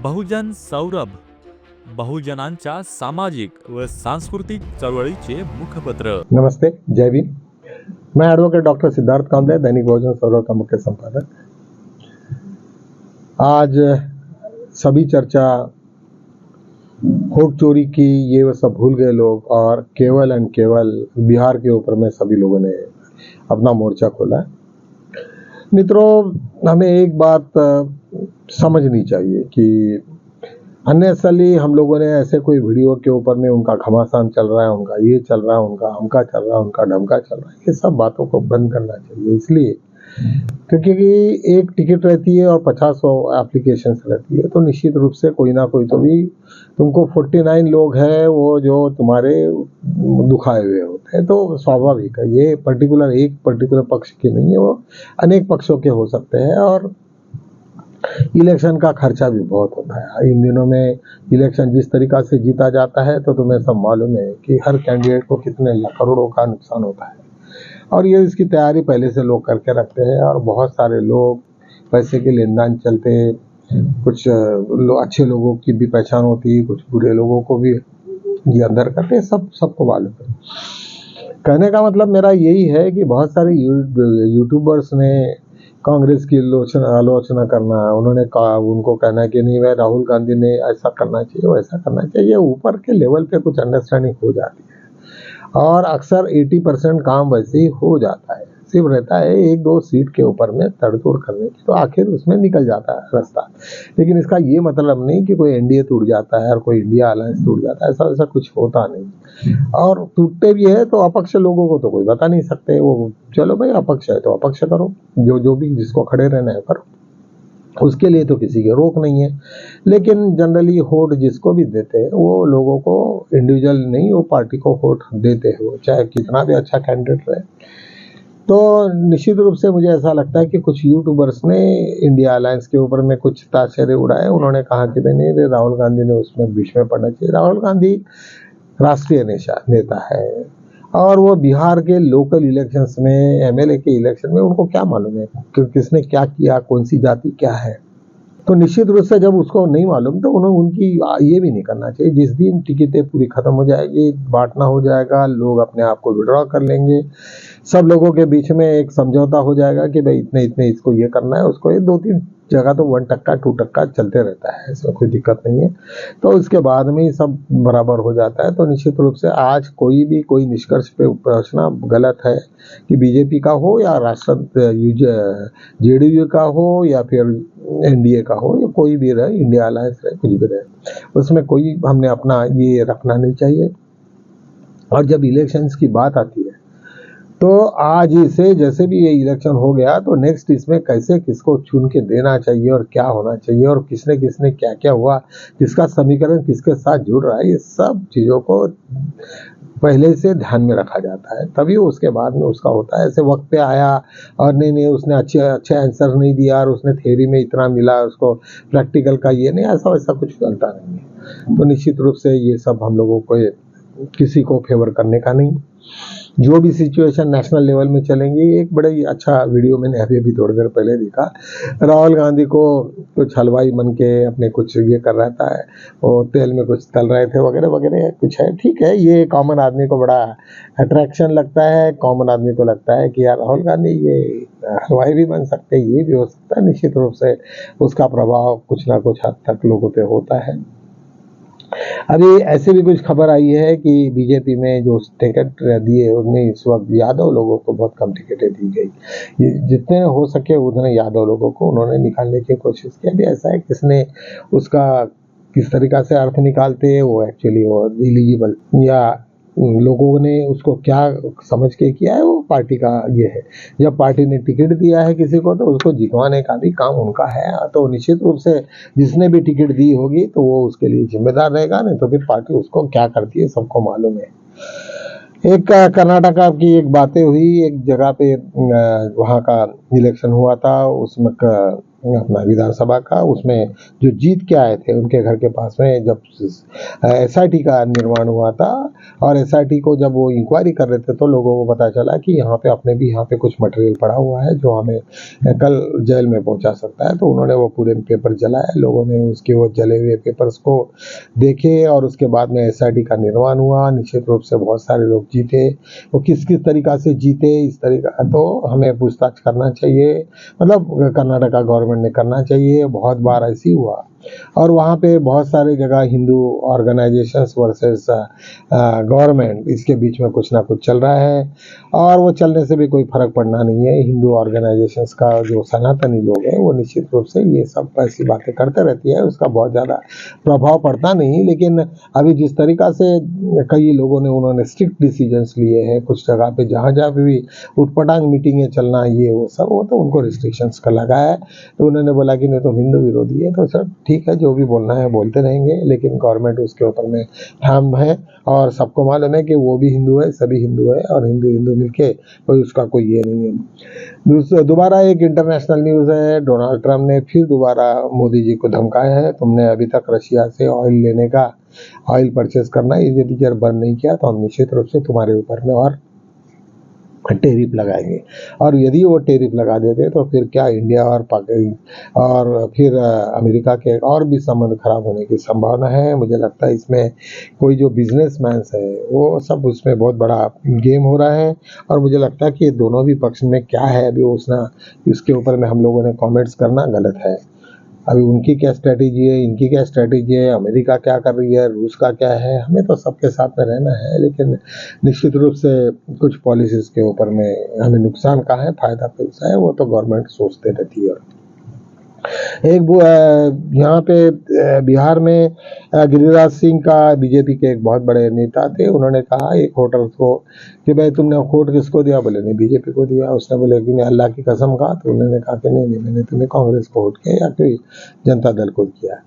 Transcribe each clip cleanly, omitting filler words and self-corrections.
बहुजन सौरभ, बहुजनांच्या सामाजिक व सांस्कृतिक चळवळीचे मुखपत्र। नमस्ते, जय भीम। मैं एडवोकेट डॉक्टर सिद्धार्थ कांबले, दैनिक बहुजन सौरभ का मुख्य संपादक। आज सभी चर्चा वोट चोरी की ये वो सब भूल गए लोग और केवल एंड केवल बिहार के ऊपर में सभी लोगों ने अपना मोर्चा खोला। मित्रों, हमें एक बात समझनी चाहिए कि अननेसेसरली हम लोगों ने ऐसे कोई वीडियो के ऊपर में उनका घमासान चल रहा है, उनका ये चल रहा है, उनका हमका चल रहा है, उनका ढमका चल रहा है, ये सब बातों को बंद करना चाहिए। इसलिए क्योंकि एक टिकट रहती है और 50 एप्लीकेशंस रहती है, तो निश्चित रूप से कोई ना कोई तो भी तुमको 49 लोग हैं वो जो तुम्हारे दुखाए हुए होते हैं, तो स्वाभाविक है। ये एक पर्टिकुलर पक्ष के नहीं है, वो अनेक पक्षों के हो सकते हैं। और इलेक्शन का खर्चा भी बहुत होता है इन दिनों में। इलेक्शन जिस तरीका से जीता जाता है तो तुम्हें सब मालूम है कि हर कैंडिडेट को कितने करोड़ों का नुकसान होता है, और ये इसकी तैयारी पहले से लोग करके रखते हैं। और बहुत सारे लोग पैसे के लेन देन चलते हैं, कुछ अच्छे लोगों की भी पहचान होती है, कुछ बुरे लोगों को भी ये अंदर करते हैं, सबको मालूम है। कहने का मतलब मेरा यही है कि बहुत सारे यूट्यूबर्स ने कांग्रेस की आलोचना करना, उनको कहना है कि नहीं भाई राहुल गांधी ने ऐसा करना चाहिए, वैसा करना चाहिए। ऊपर के लेवल पे कुछ अंडरस्टैंडिंग हो जाती है और अक्सर 80% काम वैसे ही हो जाता है। सिर्फ रहता है 1-2 सीट के ऊपर में तड़तोड़ करने की, तो आखिर उसमें निकल जाता है रास्ता। लेकिन इसका ये मतलब नहीं कि कोई एनडीए टूट जाता है और कोई इंडिया अलायंस टूट जाता है, ऐसा कुछ होता नहीं। और टूटते भी है तो अपक्ष लोगों को तो कोई बता नहीं सकते, वो चलो भाई अपक्ष है तो अपक्ष करो, जो भी जिसको खड़े रहना है करो, उसके लिए तो किसी की रोक नहीं है। लेकिन जनरली वोट जिसको भी देते हैं वो लोगों को इंडिविजुअल नहीं, वो पार्टी को वोट देते हैं, वो चाहे कितना भी अच्छा कैंडिडेट रहे। तो निश्चित रूप से मुझे ऐसा लगता है कि कुछ यूट्यूबर्स ने इंडिया अलायंस के ऊपर में कुछ ताशेरे उड़ाए। उन्होंने कहा कि नहीं, राहुल गांधी ने उसमें बीच में पड़ना चाहिए। राहुल गांधी राष्ट्रीय नेता है और वो बिहार के लोकल इलेक्शंस में, एमएलए के इलेक्शन में उनको क्या मालूम है कि किसने क्या किया, कौन सी जाति क्या है। तो निश्चित रूप से जब उसको नहीं मालूम तो उन्हें उनकी ये भी नहीं करना चाहिए। जिस दिन टिकटें पूरी खत्म हो जाएगी, बांटना हो जाएगा, लोग अपने आप को विड्रॉ कर लेंगे, सब लोगों के बीच में एक समझौता हो जाएगा कि भाई इतने इतने इसको ये करना है, उसको ये 2-3 जगह तो 1% 2% चलते रहता है, इसमें कोई दिक्कत नहीं है। तो उसके बाद में ही सब बराबर हो जाता है। तो निश्चित रूप से आज कोई निष्कर्ष पे पहुंचना गलत है कि बीजेपी का हो या जेडीयू का हो या फिर एनडीए का हो या कोई भी रहे, इंडिया अलायंस रहे, कुछ भी रहे, उसमें कोई हमने अपना ये रखना नहीं चाहिए। और जब इलेक्शंस की बात आती है तो आज इसे जैसे भी ये इलेक्शन हो गया तो नेक्स्ट इसमें कैसे किसको चुन के देना चाहिए और क्या होना चाहिए और किसने किसने क्या क्या हुआ, किसका समीकरण किसके साथ जुड़ रहा है, ये सब चीज़ों को पहले से ध्यान में रखा जाता है, तभी उसके बाद में उसका होता है। ऐसे वक्त पे आया और नहीं उसने अच्छे आंसर नहीं दिया और उसने थ्योरी में इतना मिला, उसको प्रैक्टिकल का ये नहीं, ऐसा वैसा कुछ चलता नहीं है। तो निश्चित रूप से ये सब हम लोगों को किसी को फेवर करने का नहीं। जो भी सिचुएशन नेशनल लेवल में चलेंगी, एक बड़ा ही अच्छा वीडियो मैंने अभी थोड़ी देर पहले देखा, राहुल गांधी को कुछ हलवाई बन के अपने कुछ ये कर रहता है, वो तेल में कुछ तल रहे थे वगैरह वगैरह कुछ है। ठीक है, ये कॉमन आदमी को बड़ा अट्रैक्शन लगता है, कॉमन आदमी को लगता है कि यार राहुल गांधी ये हलवाई भी बन सकते हैं, ये भी हो सकता है। निश्चित रूप से उसका प्रभाव कुछ ना कुछ हद तक लोगों पे होता है। अभी ऐसे भी कुछ खबर आई है कि बीजेपी में जो टिकट दिए उनमें इस वक्त यादव लोगों को बहुत कम टिकटें दी गई। जितने हो सके उतने यादव लोगों को उन्होंने निकालने की कोशिश की। अभी ऐसा है किसने उसका किस तरीका से अर्थ निकालते हैं वो एक्चुअली वो एलिजिबल या लोगों ने उसको क्या समझ के किया है, वो पार्टी का ये है। जब पार्टी ने टिकट दिया है किसी को तो उसको जितवाने का भी काम उनका है। तो निश्चित रूप से जिसने भी टिकट दी होगी तो वो उसके लिए जिम्मेदार रहेगा, नहीं तो फिर पार्टी उसको क्या करती है सबको मालूम है। एक कर्नाटका की एक बातें हुई, एक जगह पे वहाँ का इलेक्शन हुआ था, उसमें अपना विधानसभा का, उसमें जो जीत के आए थे उनके घर के पास में जब एसआईटी का निर्माण हुआ था, और एसआईटी को जब वो इंक्वायरी कर रहे थे तो लोगों को पता चला कि यहाँ पे अपने भी यहाँ पे कुछ मटेरियल पड़ा हुआ है जो हमें कल जेल में पहुंचा सकता है। तो उन्होंने वो पूरे पेपर जलाए, लोगों ने उसके वो जले हुए पेपर्स को देखे, और उसके बाद में एसआईटी का निर्माण हुआ। निश्चित रूप से बहुत सारे लोग जीते, वो किस किस तरीका से जीते इस तरीका तो हमें पूछताछ करना चाहिए, मतलब कर्नाटका गवर्नमेंट ने करना चाहिए। बहुत बार ऐसी हुआ, और वहाँ पे बहुत सारे जगह हिंदू ऑर्गेनाइजेशंस वर्सेस गवर्नमेंट, इसके बीच में कुछ ना कुछ चल रहा है, और वो चलने से भी कोई फर्क पड़ना नहीं है। हिंदू ऑर्गेनाइजेशंस का जो सनातनी लोग हैं वो निश्चित रूप से ये सब ऐसी बातें करते रहती है, उसका बहुत ज़्यादा प्रभाव पड़ता नहीं। लेकिन अभी जिस तरीका से कई लोगों ने उन्होंने स्ट्रिक्ट डिसीजंस लिए हैं, कुछ जगह पे जहाँ जहाँ पे भी उटपटांग मीटिंगें चलना, ये वो सब, वो तो उनको रिस्ट्रिक्शंस का लगा है। तो उन्होंने बोला कि नहीं तो हिंदू विरोधी है, तो सब ठीक है, जो भी बोलना है बोलते रहेंगे, लेकिन गवर्नमेंट उसके ऊपर में ठाम है, और सबको मालूम है कि वो भी हिंदू है, सभी हिंदू है, और हिंदू हिंदू मिलके कोई उसका कोई ये नहीं है। दोबारा एक इंटरनेशनल न्यूज़ है, डोनाल्ड ट्रंप ने फिर दोबारा मोदी जी को धमकाया है, तुमने अभी तक रशिया से ऑयल लेने का, ऑयल परचेज करना यदि अगर बंद नहीं किया तो हम निश्चित रूप से तुम्हारे ऊपर में और टेरिफ लगाएंगे। और यदि वो टेरिफ लगा देते तो फिर क्या इंडिया और पाकिस्तान और फिर अमेरिका के और भी संबंध खराब होने की संभावना है। मुझे लगता है इसमें कोई जो बिजनेसमैन्स है वो सब, उसमें बहुत बड़ा गेम हो रहा है, और मुझे लगता है कि दोनों भी पक्ष में क्या है अभी उसके ऊपर में हम लोगों ने कमेंट्स करना गलत है। अभी उनकी क्या स्ट्रेटेजी है, इनकी क्या स्ट्रेटेजी है, अमेरिका क्या कर रही है, रूस का क्या है, हमें तो सबके साथ में रहना है। लेकिन निश्चित रूप से कुछ पॉलिसीज़ के ऊपर में हमें नुकसान का है, फ़ायदा कैसा है, वो तो गवर्नमेंट सोचते रहती है। एक यहाँ पे बिहार में गिरिराज सिंह का, बीजेपी के एक बहुत बड़े नेता थे, उन्होंने कहा एक होटल को कि भाई तुमने वोट किसको दिया, बोले नहीं बीजेपी को दिया। उसने बोले कि मैं अल्लाह की कसम कहा, तो उन्होंने कहा कि नहीं मैंने तुम्हें कांग्रेस को वोट किया या कोई जनता दल को किया।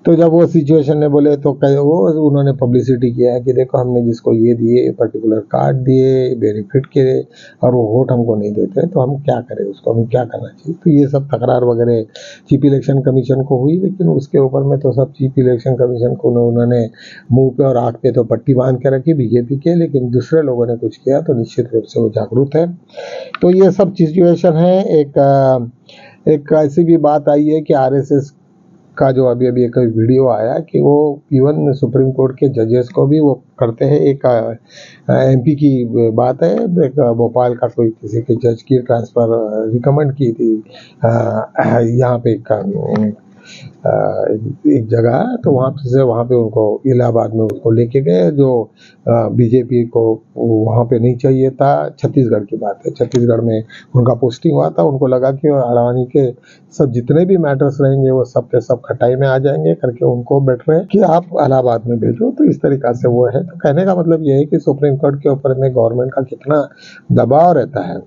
तो जब वो सिचुएशन ने बोले तो उन्होंने पब्लिसिटी किया है कि देखो हमने जिसको ये दिए, पर्टिकुलर कार्ड दिए, बेनिफिट के, और वो वोट हमको नहीं देते, तो हम क्या करें, उसको हमें क्या करना चाहिए। तो ये सब तकरार वगैरह चीफ इलेक्शन कमीशन को हुई, लेकिन उसके ऊपर में तो सब चीफ इलेक्शन कमीशन को उन्होंने मुंह पे और आँख पे तो पट्टी बांध के रखी बीजेपी के, लेकिन दूसरे लोगों ने कुछ किया तो निश्चित रूप से वो जागरूक है। तो ये सब सिचुएशन है। एक ऐसी भी बात आई है कि आरएसएस का जो अभी एक वीडियो आया कि वो इवन सुप्रीम कोर्ट के जजेस को भी वो करते हैं। एक एमपी की बात है, एक भोपाल का कोई किसी के जज की ट्रांसफ़र रिकमेंड की थी यहाँ पे एक जगह है, तो वहाँ पे उनको इलाहाबाद में उसको लेके गए, जो बीजेपी को वहाँ पे नहीं चाहिए था। छत्तीसगढ़ की बात है, छत्तीसगढ़ में उनका पोस्टिंग हुआ था, उनको लगा कि अडवाणी के सब जितने भी मैटर्स रहेंगे वो सब के सब खटाई में आ जाएंगे करके उनको बेटर है कि आप इलाहाबाद में भेजो। तो इस तरीक़ा से वो है। तो कहने का मतलब ये है कि सुप्रीम कोर्ट के ऊपर में गवर्नमेंट का कितना दबाव रहता है,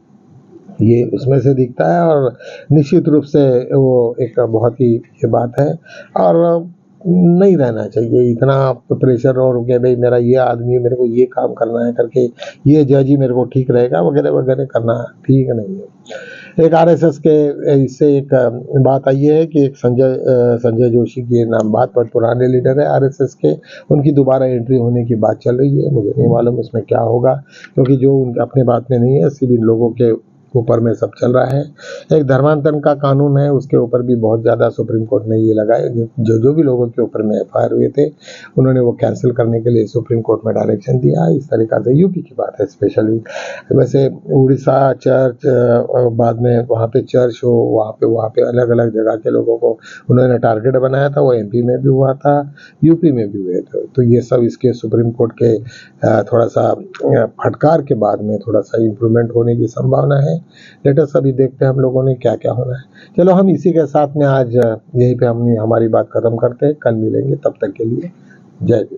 ये उसमें से दिखता है। और निश्चित रूप से वो एक बहुत ही ये बात है, और नहीं रहना चाहिए इतना प्रेशर, और कि भाई मेरा ये आदमी मेरे को ये काम करना है करके, ये जज ही मेरे को ठीक रहेगा वगैरह वगैरह करना ठीक नहीं है। एक आरएसएस के इससे एक बात आई है कि एक संजय जोशी की नाम बात, बहुत पुराने लीडर है आरएसएस के, उनकी दोबारा एंट्री होने की बात चल रही है। मुझे नहीं मालूम उसमें क्या होगा, क्योंकि जो उनके अपने बात में नहीं है, सिविल लोगों के ऊपर में सब चल रहा है। एक धर्मांतरण का कानून है, उसके ऊपर भी बहुत ज़्यादा सुप्रीम कोर्ट ने ये लगाया, जो भी लोगों के ऊपर में एफआईआर हुए थे उन्होंने वो कैंसिल करने के लिए सुप्रीम कोर्ट में डायरेक्शन दिया। इस तरीक़ा से यूपी की बात है स्पेशली। वैसे उड़ीसा चर्च, बाद में वहाँ पे चर्च हो, वहाँ पे अलग अलग जगह के लोगों को उन्होंने टारगेट बनाया था, वो एमपी में भी हुआ था, यूपी में भी हुए थे। तो ये सब इसके सुप्रीम कोर्ट के थोड़ा सा फटकार के बाद में थोड़ा सा इम्प्रूवमेंट होने की संभावना है। लेटेस्ट अभी देखते हैं हम लोगों ने क्या क्या होना है। चलो हम इसी के साथ में आज यहीं पे हमारी बात खत्म करते हैं, कल मिलेंगे, तब तक के लिए जय हिंद।